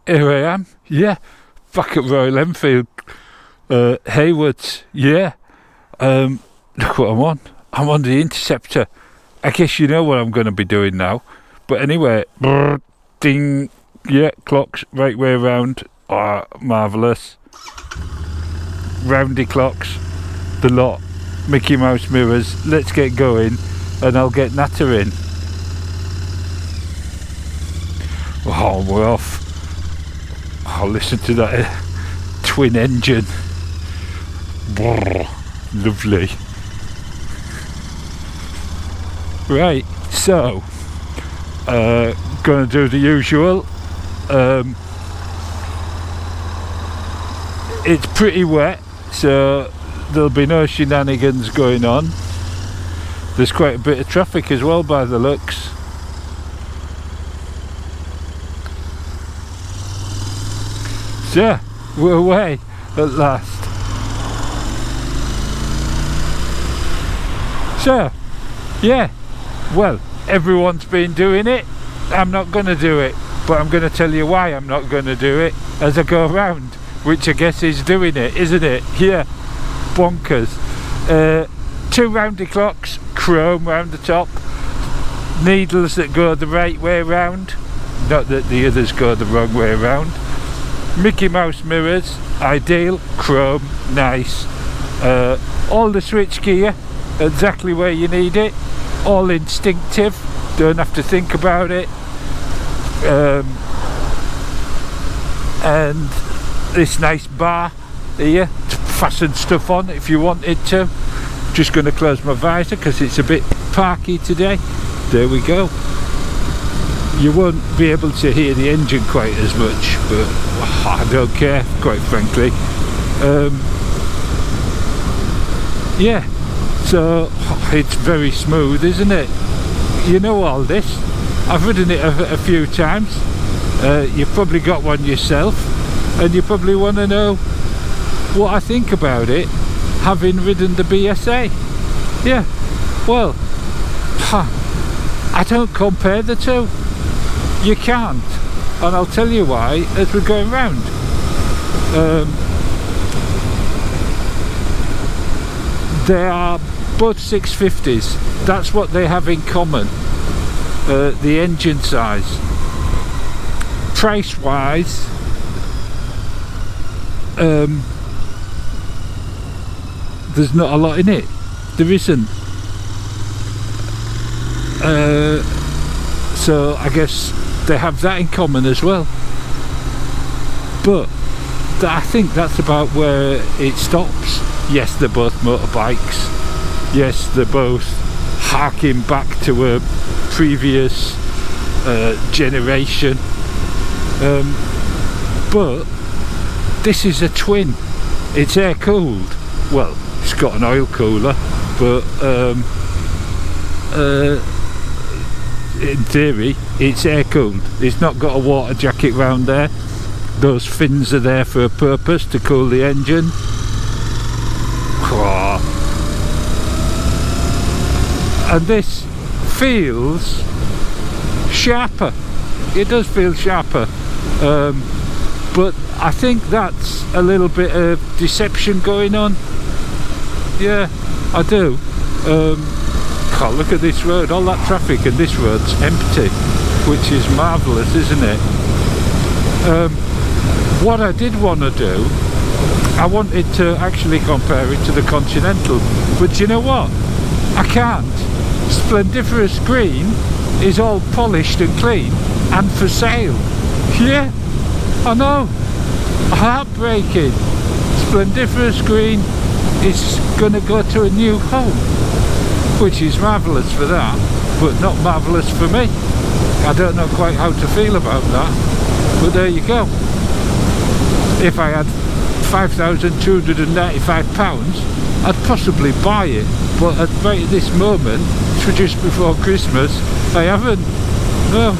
here I am, yeah, back at Royal Enfield, Haywards, yeah. Look what I'm on. I'm on the Interceptor. I guess you know what I'm going to be doing now. But anyway, brr, ding, yeah, clocks right way around. Oh, marvellous. Roundy clocks, the lot. Mickey Mouse mirrors. Let's get going, and I'll get Natter in. Oh, we're off. Oh, listen to that twin engine. Brr, lovely. Right, so gonna do the usual. It's pretty wet, so there'll be no shenanigans going on. There's quite a bit of traffic as well by the looks. So we're away at last. So yeah, well, everyone's been doing it. I'm not going to do it, but I'm going to tell you why I'm not going to do it as I go around, which I guess is doing it, isn't it? Yeah, bonkers. 2 roundy clocks, chrome round the top, needles that go the right way round, not that the others go the wrong way round. Mickey Mouse mirrors, ideal, chrome, nice. All the switch gear exactly where you need it, all instinctive, don't have to think about it. And this nice bar here to fasten stuff on if you wanted to. Just going to close my visor because it's a bit parky today. There we go. You won't be able to hear the engine quite as much, but I don't care, quite frankly. Yeah, so it's very smooth, isn't it? You know all this. I've ridden it a few times. You've probably got one yourself, and you probably want to know what I think about it, having ridden the BSA. Yeah, well, I don't compare the two. You can't, and I'll tell you why as we're going round. They are both 650s. That's what they have in common. The engine size. Price wise, there's not a lot in it. There isn't. So I guess they have that in common as well. But I think that's about where it stops. Yes, they're both motorbikes. Yes, they're both harking back to a previous generation. But this is a twin. It's air cooled. Well, it's got an oil cooler, but in theory it's air cooled. It's not got a water jacket round there. Those fins are there for a purpose, to cool the engine. And this feels sharper. It does feel sharper, but I think that's a little bit of deception going on. Yeah, I do. God, look at this road, all that traffic, and this road's empty, which is marvellous, isn't it? What I did want to do, I wanted to actually compare it to the Continental, but you know what? I can't. Splendiferous Green is all polished and clean and for sale. Yeah, I know. Heartbreaking. Splendiferous Green is going to go to a new home, which is marvellous for that, but not marvellous for me. I don't know quite how to feel about that, but there you go. If I had £5,295, I'd possibly buy it, but right at this moment, for just before Christmas, I haven't. No.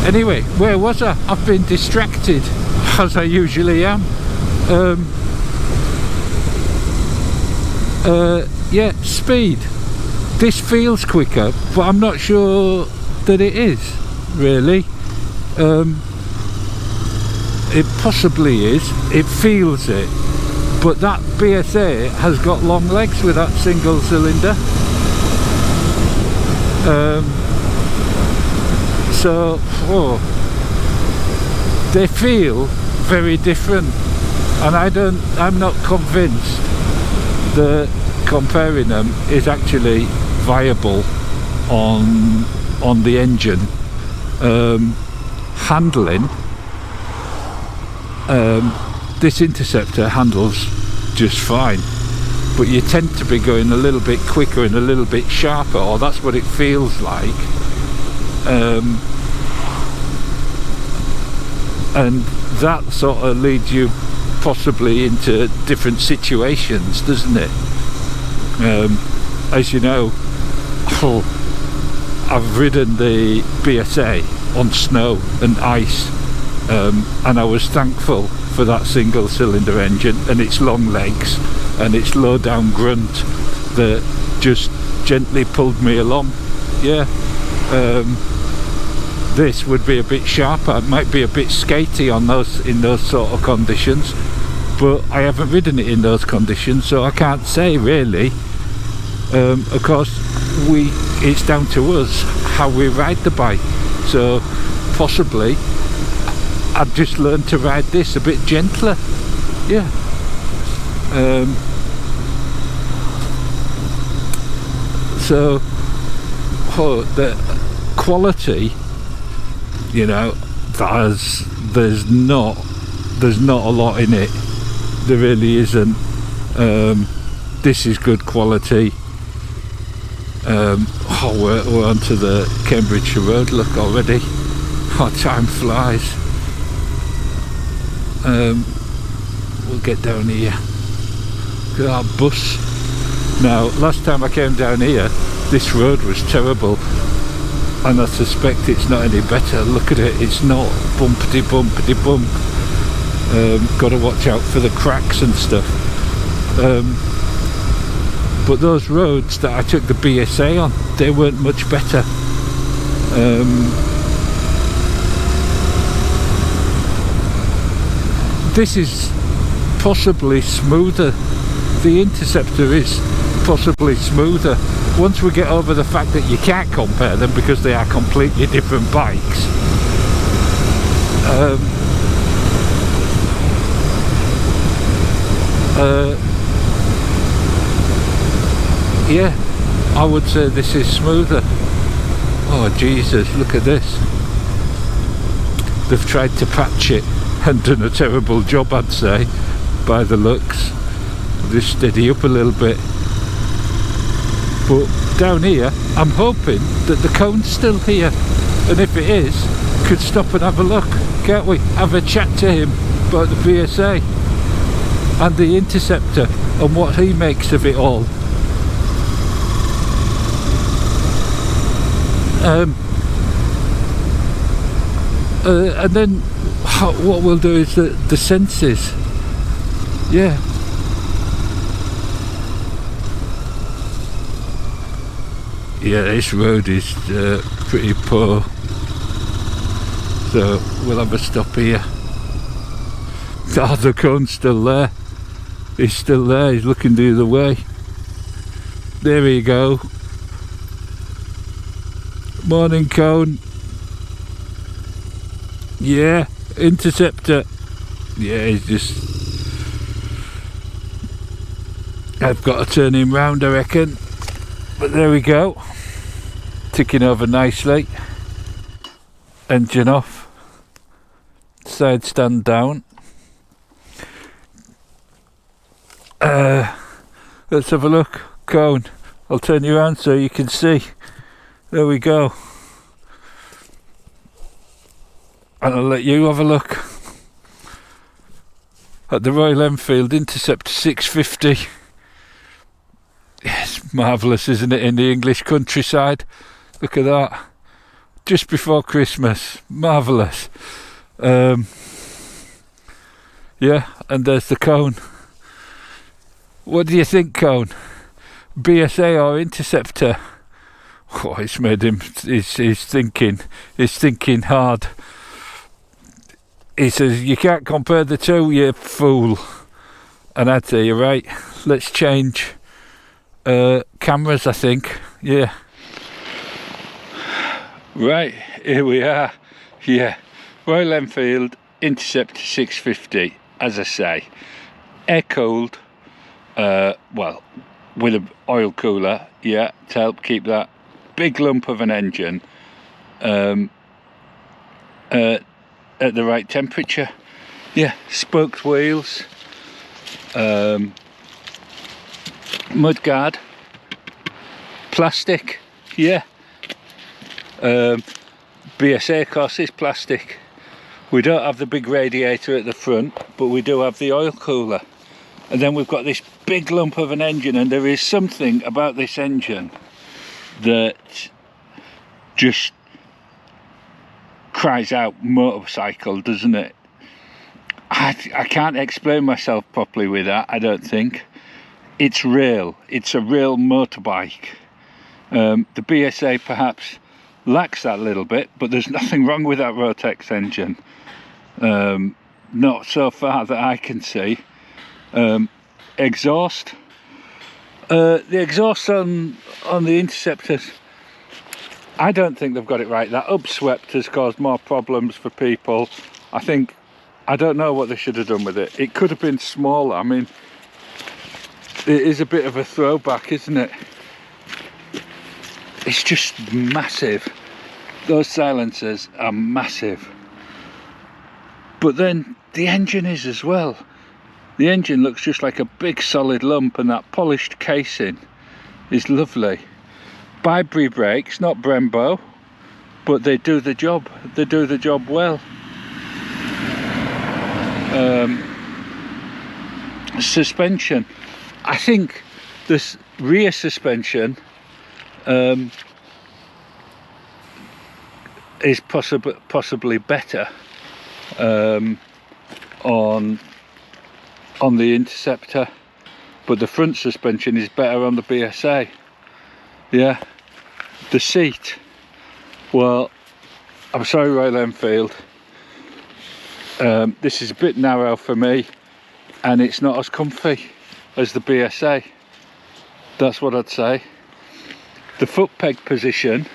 Anyway, where was I? I've been distracted, as I usually am. Yeah, speed. This feels quicker, but I'm not sure that it is, really. It possibly is, it feels it, but that BSA has got long legs with that single cylinder. So they feel very different, and I'm not convinced that comparing them is actually viable on the engine. Handling, this Interceptor handles just fine, but you tend to be going a little bit quicker and a little bit sharper, or that's what it feels like. And that sort of leads you possibly into different situations, doesn't it? As you know, I've ridden the BSA on snow and ice, and I was thankful for that single cylinder engine and its long legs and its low down grunt that just gently pulled me along. Yeah. This would be a bit sharper, it might be a bit skatey in those sort of conditions, but I haven't ridden it in those conditions, so I can't say really. Of course, it's down to us how we ride the bike, so possibly I've just learned to ride this a bit gentler. Yeah. So the quality, you know, there's not a lot in it. There really isn't. This is good quality. We're onto the Cambridgeshire Road, look already. Oh, time flies. We'll get down here. Look at our bus. Now, last time I came down here, this road was terrible, and I suspect it's not any better. Look at it, it's not bumpity bump. Got to watch out for the cracks and stuff. But those roads that I took the BSA on, they weren't much better. This is possibly smoother. The Interceptor is possibly smoother. Once we get over the fact that you can't compare them because they are completely different bikes, yeah, I would say this is smoother. Oh Jesus, look at this. They've tried to patch it and done a terrible job, I'd say, by the looks. Just steady up a little bit. But down here, I'm hoping that the cone's still here, and if it is, could stop and have a look, can't we? Have a chat to him about the BSA and the Interceptor and what he makes of it all. And then what we'll do is the senses. Yeah. Yeah, this road is pretty poor, so we'll have a stop here. Oh, the cone's still there. He's still there, he's looking the other way. There we go. Morning, cone. Yeah, Interceptor. Yeah, he's just... I've got to turn him round, I reckon. But there we go. Ticking over nicely. Engine off. Side stand down. Let's have a look. Cone. I'll turn you around so you can see. There we go. And I'll let you have a look at the Royal Enfield Interceptor 650. It's marvellous, isn't it, in the English countryside? Look at that. Just before Christmas. Marvellous. Yeah, and there's the cone. What do you think, cone? BSA or Interceptor? Oh, it's made him. He's thinking hard. He says, "You can't compare the two, you fool." And I'd say, "You're right. Let's change cameras, I think." Yeah. Right, here we are. Yeah, Royal Enfield Interceptor 650, as I say, air cooled, well, with an oil cooler, yeah, to help keep that big lump of an engine at the right temperature. Yeah, spoked wheels, mudguard, plastic, yeah. BSA, of course, is plastic. We don't have the big radiator at the front, but we do have the oil cooler. And then we've got this big lump of an engine, and there is something about this engine that just cries out motorcycle, doesn't it? I can't explain myself properly with that, I don't think. It's real. It's a real motorbike. The BSA perhaps lacks that little bit, but there's nothing wrong with that Rotex engine. Not so far that I can see. Exhaust. The exhaust on the Interceptors, I don't think they've got it right. That upswept has caused more problems for people. I don't know what they should have done with it. It could have been smaller. I mean, it is a bit of a throwback, isn't it? It's just massive. Those silencers are massive. But then the engine is as well. The engine looks just like a big solid lump, and that polished casing is lovely. Bibri brakes, not Brembo, but they do the job. They do the job well. Suspension. I think this rear suspension is possibly better on the Interceptor, but the front suspension is better on the BSA. Yeah. The seat, well, I'm sorry Royal Enfield, this is a bit narrow for me, and it's not as comfy as the BSA. That's what I'd say. The foot peg position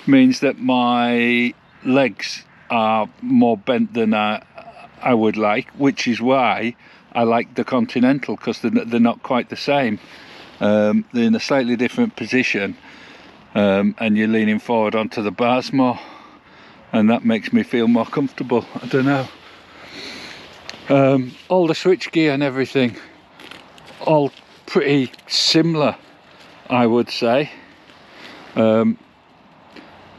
means that my legs are more bent than I would like, which is why I like the Continental, because they're not quite the same. They're in a slightly different position, and you're leaning forward onto the bars more, and that makes me feel more comfortable. I don't know. All the switch gear and everything, all pretty similar, I would say. You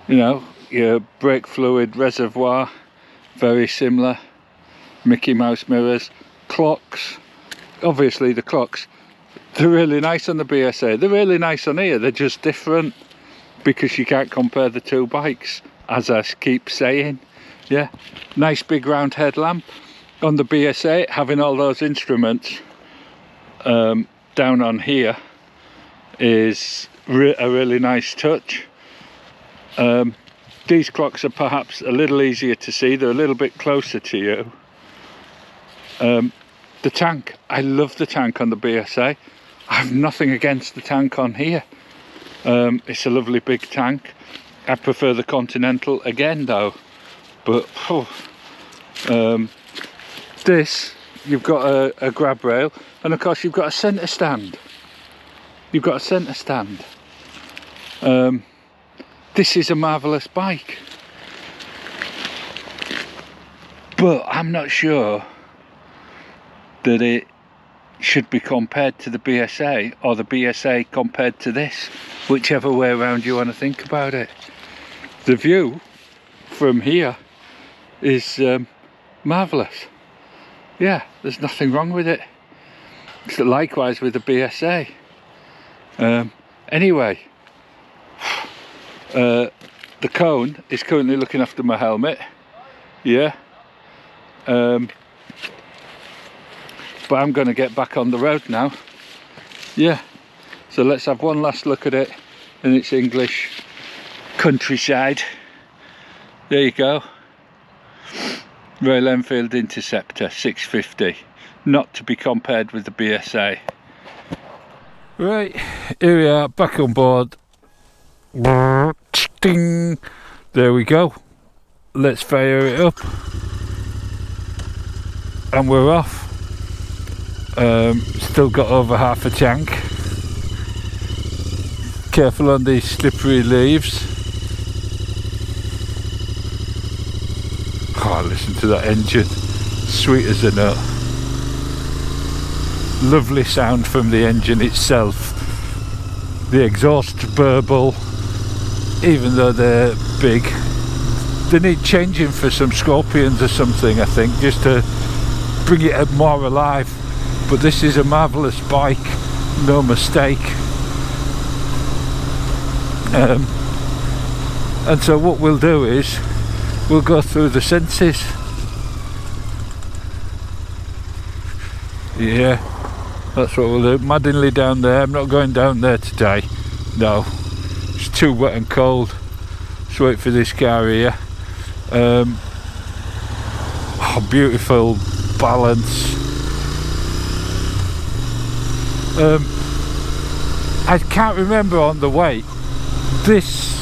know, your brake fluid reservoir, very similar. Mickey Mouse mirrors, clocks. Obviously the clocks, they're really nice on the BSA. They're really nice on here. They're just different because you can't compare the two bikes, as I keep saying. Yeah, nice big round headlamp. On the BSA, having all those instruments down on here is a really nice touch. These clocks are perhaps a little easier to see. They're a little bit closer to you. The tank, I love the tank on the BSA. I have nothing against the tank on here. It's a lovely big tank. I prefer the Continental again though, but this, you've got a grab rail, and of course you've got a centre stand. You've got a centre stand. This is a marvellous bike, but I'm not sure that it should be compared to the BSA, or the BSA compared to this, whichever way around you want to think about it. The view from here is marvellous. Yeah, there's nothing wrong with it. So likewise with the BSA. Anyway, the cone is currently looking after my helmet. Yeah. But I'm going to get back on the road now. Yeah. So let's have one last look at it in its English countryside. There you go. Royal Enfield Interceptor 650, not to be compared with the BSA. Right, here we are, back on board. Ding. There we go. Let's fire it up. And we're off. Still got over half a tank. Careful on these slippery leaves. Oh, listen to that engine. Sweet as a nut. Lovely sound from the engine itself. The exhaust burble, even though they're big, they need changing for some Scorpions or something, I think, just to bring it more alive. But this is a marvellous bike, no mistake. And so what we'll do is we'll go through the senses. Yeah, that's what we'll do. Maddenly down there. I'm not going down there today. No, it's too wet and cold. Let's wait for this car here. Oh, beautiful balance. I can't remember on the way. This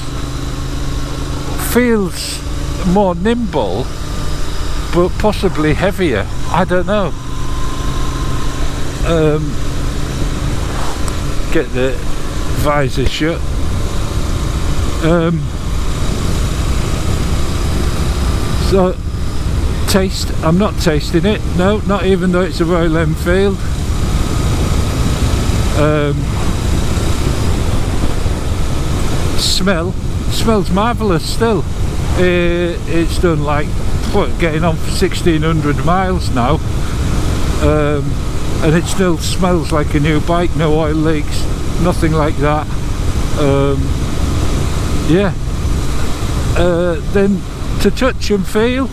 feels more nimble, but possibly heavier. I don't know. Get the visor shut. So taste, I'm not tasting it, no, not even though it's a Royal Enfield. Smells marvellous still. It's done like, what, getting on for 1600 miles now, and it still smells like a new bike, no oil leaks, nothing like that. Yeah. Then to touch and feel,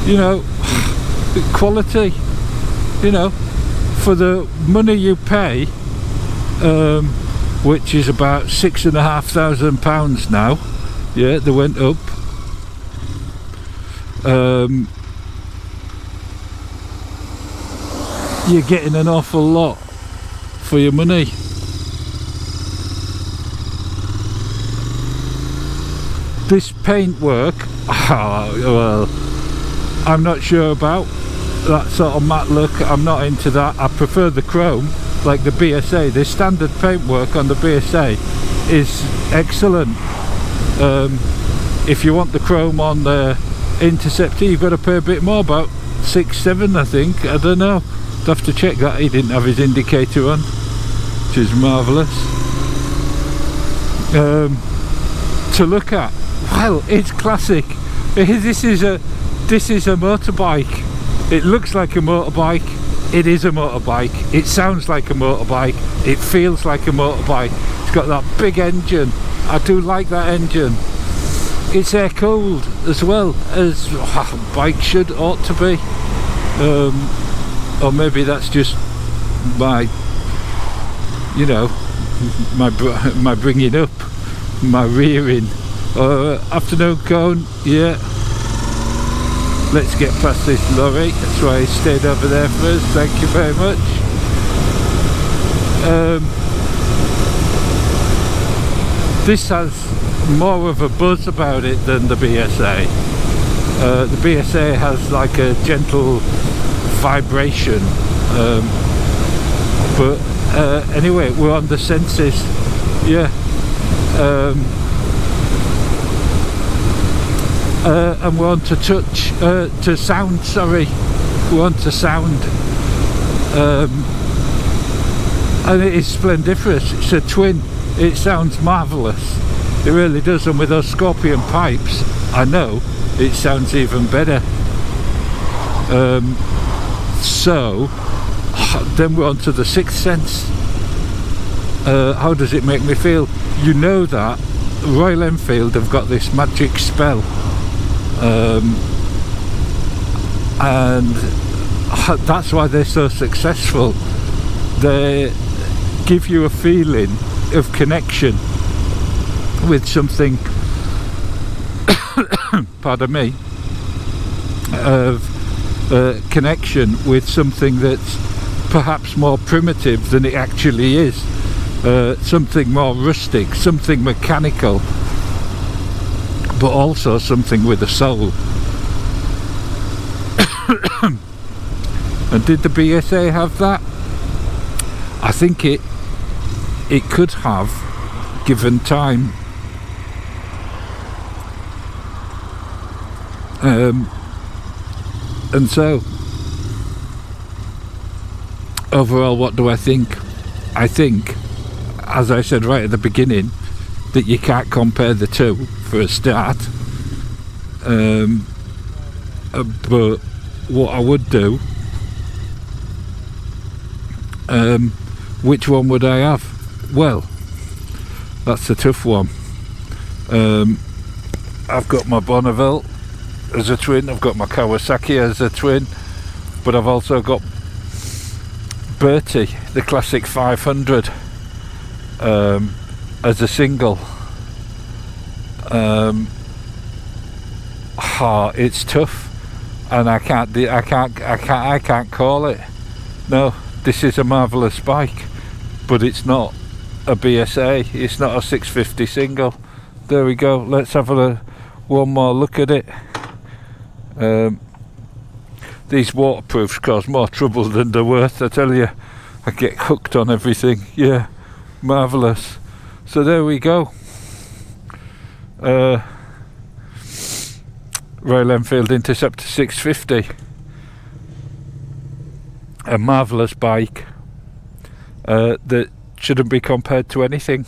you know, quality, you know, for the money you pay, which is about £6,500 now. Yeah, they went up. You're getting an awful lot for your money. This paintwork, well, I'm not sure about that sort of matte look. I'm not into that. I prefer the chrome, like the BSA. The standard paintwork on the BSA is excellent. If you want the chrome on the Interceptor, you've got to pay a bit more, about 6-7 I think. I don't know, I'd have to check that. He didn't have his indicator on, which is marvellous. To look at, well, it's classic. This is a motorbike. It looks like a motorbike. It is a motorbike. It sounds like a motorbike. It feels like a motorbike. It's got that big engine. I do like that engine. It's air cooled as well, as bike ought to be. Or maybe that's just my, you know, my bringing up, my rearing. Afternoon cone, yeah. Let's get past this lorry. That's why I stayed over there first. Thank you very much. This has more of a buzz about it than the BSA. The BSA has like a gentle vibration. But anyway, we're on the senses. Yeah. And we're on to touch, to sound, sorry. We're on to sound. And it is splendiferous. It's a twin. It sounds marvellous. It really does. And with those Scorpion pipes, I know it sounds even better. So then we're on to the sixth sense. How does it make me feel? You know that Royal Enfield have got this magic spell, and that's why they're so successful. They give you a feeling of connection with something pardon me, of connection with something that's perhaps more primitive than it actually is, something more rustic, something mechanical, but also something with a soul. And did the BSA have that? I think it could have, given time. And so overall, what do I think? I think, as I said right at the beginning, that you can't compare the two for a start. But what I would do, which one would I have? Well, that's a tough one. I've got my Bonneville as a twin, I've got my Kawasaki as a twin, but I've also got Bertie, the classic 500, as a single. It's tough, and I can't call it. No, this is a marvellous bike, but it's not a BSA, it's not a 650 single. There we go, let's have one more look at it. These waterproofs cause more trouble than they're worth, I tell you. I get hooked on everything. Yeah, marvellous. So there we go. Royal Enfield Interceptor 650. A marvellous bike that shouldn't be compared to anything.